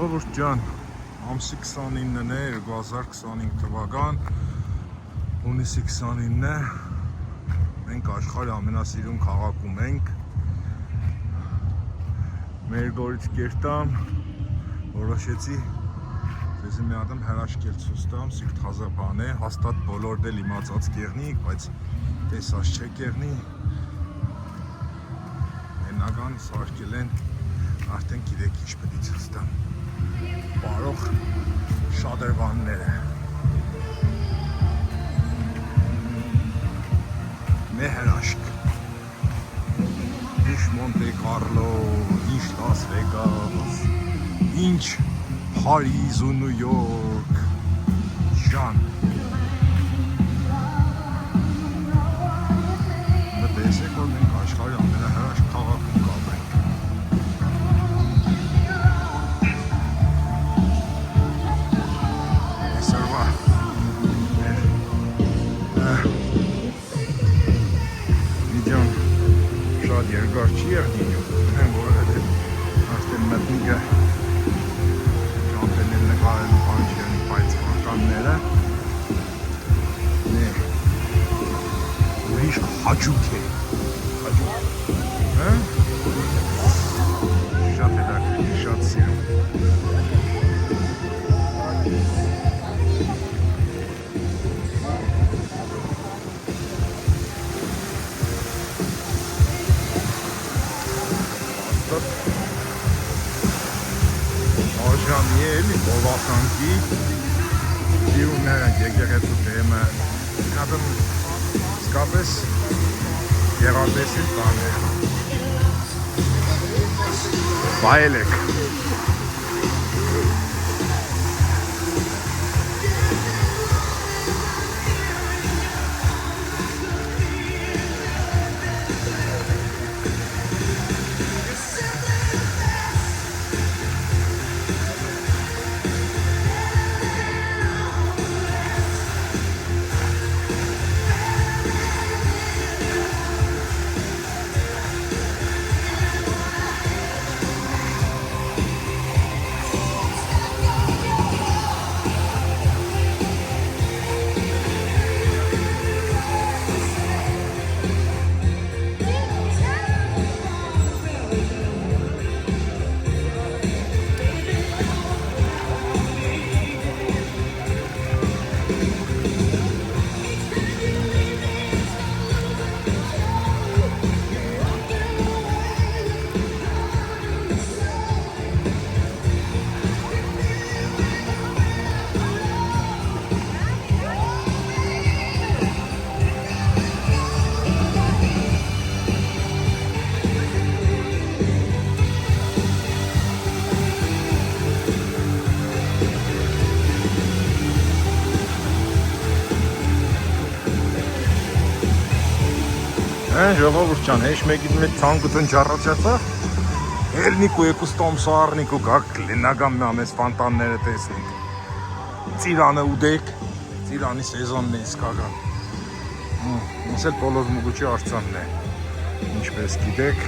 Ժողովուրդ ջան, ամսի 29-ն է 2025 թվական, հունիսի 29-ն է, մենք աշխարհի ամենասիրուն քաղաքում ենք, մեր գորից կերտամ, որոշեցի ձեզի մի ադամ հրաշքել ցույց տամ, սիրտ խազա բան է, հաստատ բոլորդ էլ իմացած կեղնի, բայց տեսած չեք կեղնի, հենական սարքել են, արդեն գիտեք ինչ պետք է ցույց տամ, բարող շատրվանները, մեր հրաշք, ինչ Մոնտե Կարլո, ինչ Լաս Վեգաս, ինչ Փարիզ ու Նյու Յորք, ջան, տեսեք որ մենք աշխարհի ամենահրաշք քաղաքում կապենք, շատ երկար չի եղնի, որովհետև արդեն մտնիկը ճամփել են նկարելու բանջերնի բայց վանկանները ուրիշ հաճուկ է, շատ հետաքրքիր, շատ սիրում Աժամի է էլի բովախանքի դիումները եկեղեցու թեմը հատում սկապես եղապեսին տան է բայել եք ժողովուրդ ջան, հեշ մեկից մեկ ցանկություն ճառացածա, Էլնիկ ու եկուս տոմսարնիկ ու գակ լենական ամես ֆանտանները տեսնենք, ծիրանը ուդեք, ծիրանի սեզոնն է իսկական, ինձ էլ պոլոզ մուգուչի արձանն է, ինչպես գիտեք,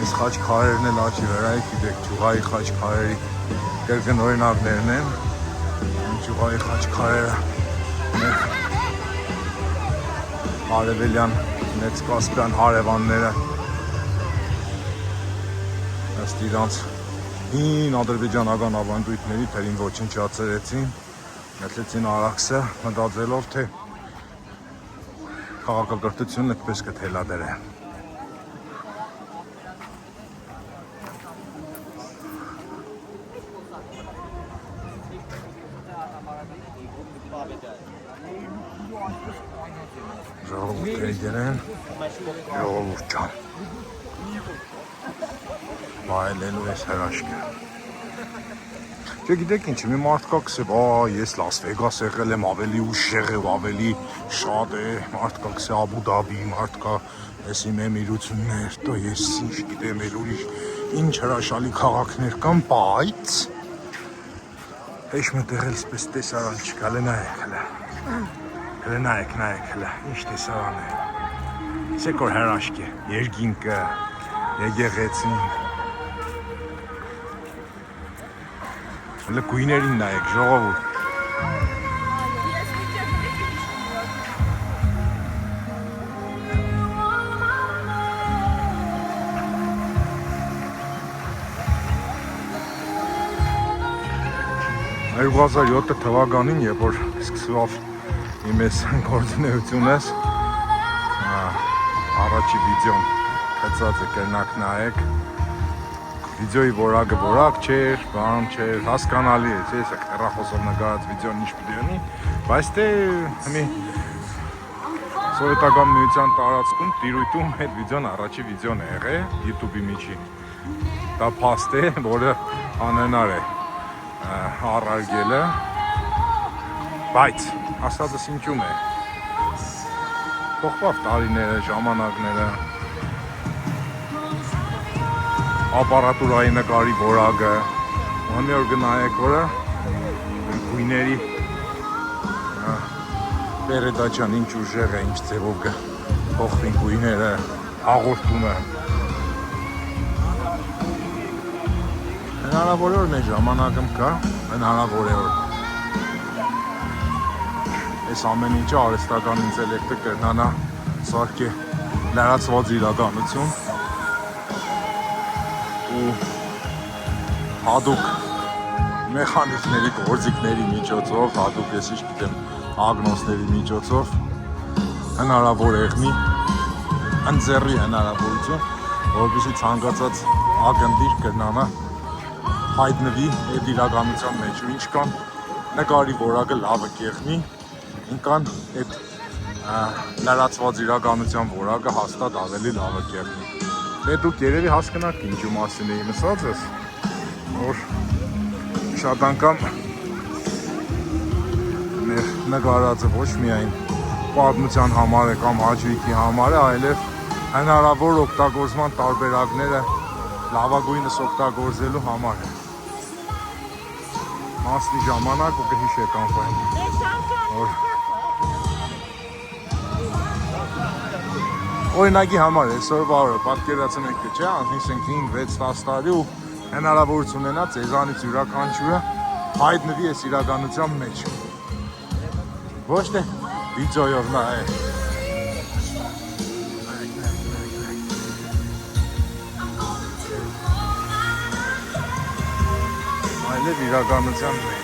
այս խաչքարերն էլ աչի վրա եք գիտեք, ճուղայի խաչքարերի կրկնօրինակներն են, ճյուղայի խաչքարերը, արևելյան մեծ կասպյան հարևանները, ըստ իրանց հին ադրբեջանական ավանդույթների թերին ոչնչացրեցին, մտածեցին Արաքսը, մտածելով թե քաղաքակրթությունն այդպես կթելադրեն։ Ժողովուրդ եկերեն, ժողովուրդ ջան, բայելելու ես հրաշքը։ Չգիտեք ինչ, մի մարդ կա կսებ, ես Լաս Վեգաս եղել եմ, ավելի ուժեղ է, ավելի շատ է, մարդ կա կսե Աբու Դաբի, մարդ կա ես իմ էմիրություններ, տո ես ինչ գիտեմ էլ ուրիշ, ինչ հրաշալի քաղաքներ կան, բայց հեշ մտեղ էլ սպես տեսարան չկա, լենա եղել է։ Նայեք, ինչ տեսարան է։ Սեկոր հրաշք է, երկինքը, եկեղեցին։ Գույներին նայեք, ժողովուրդ։ «2007 թվականին, երբ որ սկսվավ իմ ես գործունեությունս, առաջի վիդեոն կծած է կրնակ նայեք, վիդեոյի որակը որակ չէր, բան չէր, հասկանալի է, ես հեռախոսով նկարած վիդեոն ինչ պիտի ունի, բայց թե մի սովետական միության տարածքում տիրույթում այդ վիդեոն առաջի վիդեոն է եղել YouTube-ի միջի, դա փաստ է, որը անհնար է առարգելը, բայց ասածս ինչում է, փոխվավ տարիները, ժամանակները, ապարատուրայի նկարի որակը, մի օր գնայեք որը գույների Պերեդաջան ինչ ուժեղ է, ինչ ձևով փոխվին գույները, հաղորդումը։ Հնարավոր է որ մեր ժամանակում կա, հնարավոր է որ այս ամեն ինչը արհեստական ինտելեկտը կրնանա սարքե լրացված իրականություն ու հատուկ մեխանիզմների գործիքների միջոցով, հատուկ ես ինչ գիտեմ ագնոսների միջոցով հնարավոր եղնի ընձեռի հնարավորություն, որովհետեւ ցանկացած ակնդիր կրնանա հայտնվի այդ իրականության մեջ ու ինչ կան նկարի որակը լավը կեղնի, ինքան այդ լրացված իրականության որակը հաստատ ավելի լավը կեղնի։ Դե դուք երևի հասկանաք ինչու մասին էի մսածս, որ շատ անգամ մեր նկարածը ոչ միայն պատմության համար է կամ հաճույքի համար է, այլև հնարավոր օգտագործման տարբերակները լավագույնս օգտագործելու համար է։ Մասնի ժամանակ ու կհիշեք անպայն, որ օրինակի համար այսօրվա օրը պատկերացնենք թե չէ, անցնենք 5-6 տարի ու հնարավորություն ունենա ձեզանից յուրաքանչյուրը հայտնվի այս իրականության մեջ։ Ոչ թե վիդեոյով նայեք։ Այլև իրականության մեջ։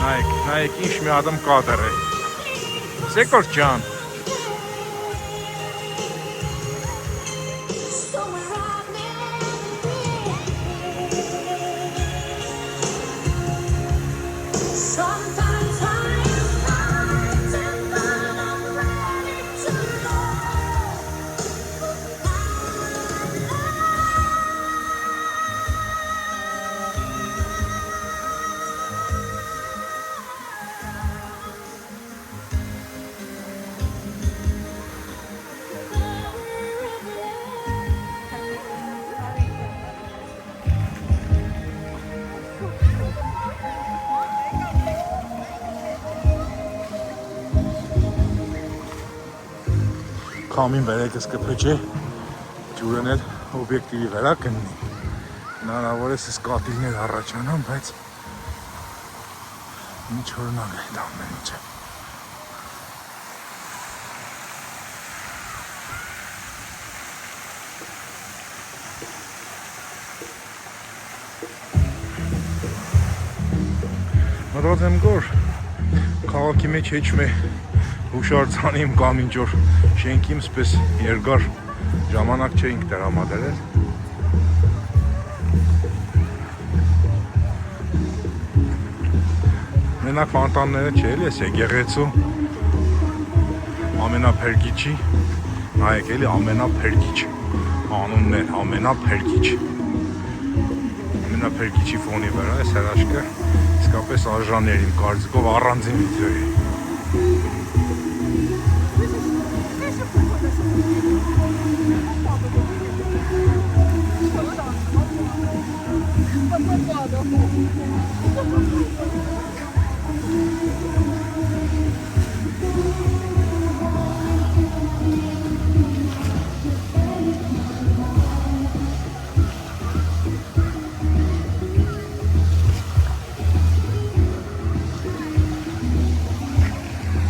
Նայեք ինչ մի ադամ կադր է։ Սեկոր ջան։ Քամին վերեկս կփչի, ջուրն էլ օբյեկտիվի վրա կըննի։ Հնարավոր է սկատիլներ առաջանան, բայց ինչ օրինակ է դա ամեն ինչը։ Մտածեմ որ քաղաքի մեջ հեչ մե հուշարձանիմ կամ ինչ-որ շենքիմ սպես երկար ժամանակ չէինք տրամադրել։ Մենակ ֆոնտանները չէ, էս եկեղեցու ամենափերկիչի, նայեք էլի ամենափերկիչ անունն է, ամենափերկիչի ֆոնի վրա էս հրաշքը իսկապես արժան էր իմ կարծիքով առանձին վիդեոյի։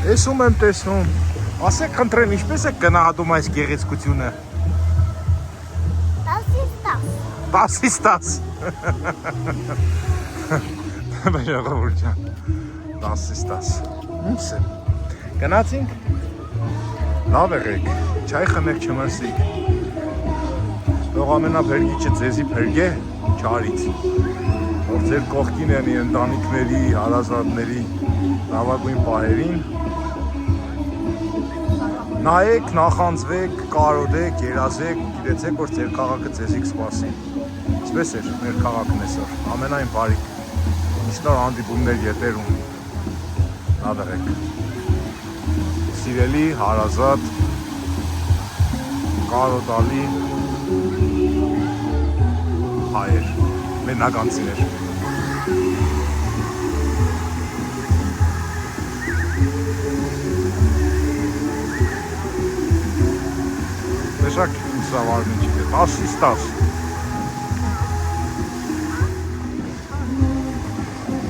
Տեսում եմ տեսնում։ Ասեք խնդրեմ, ինչպես է գնահատում այս գեղեցկությունը։ 10-ից 10։ Ժողովուրդ ջան։ 10-ից 10։ Ինչ է։ Գնացինք։ Լավ եղեք։ Չայ խմեք չմրսիկ։ Թող ամենափերգիչը ձեզի փերգե չարից։ Որ ձեր կողքին են ընտանիքների, հարազատների լավագույն պահերին։ Նայեք, նախանձվեք, կարոտեք, երազեք, գիտեցեք, որ ձեր քաղաքը ձեզի կսպասի։ Ինչպես էր մեր քաղաքն այսօր, ամենայն բարիք։ Շնոր հանդիպումներ ետերում։ Լավ եղեք։ Սիրելի, հարազատ, կարոտալի հայեր, մենականցիներ։ Մեշակ ուսավարն ինչի է, 10-ից 10։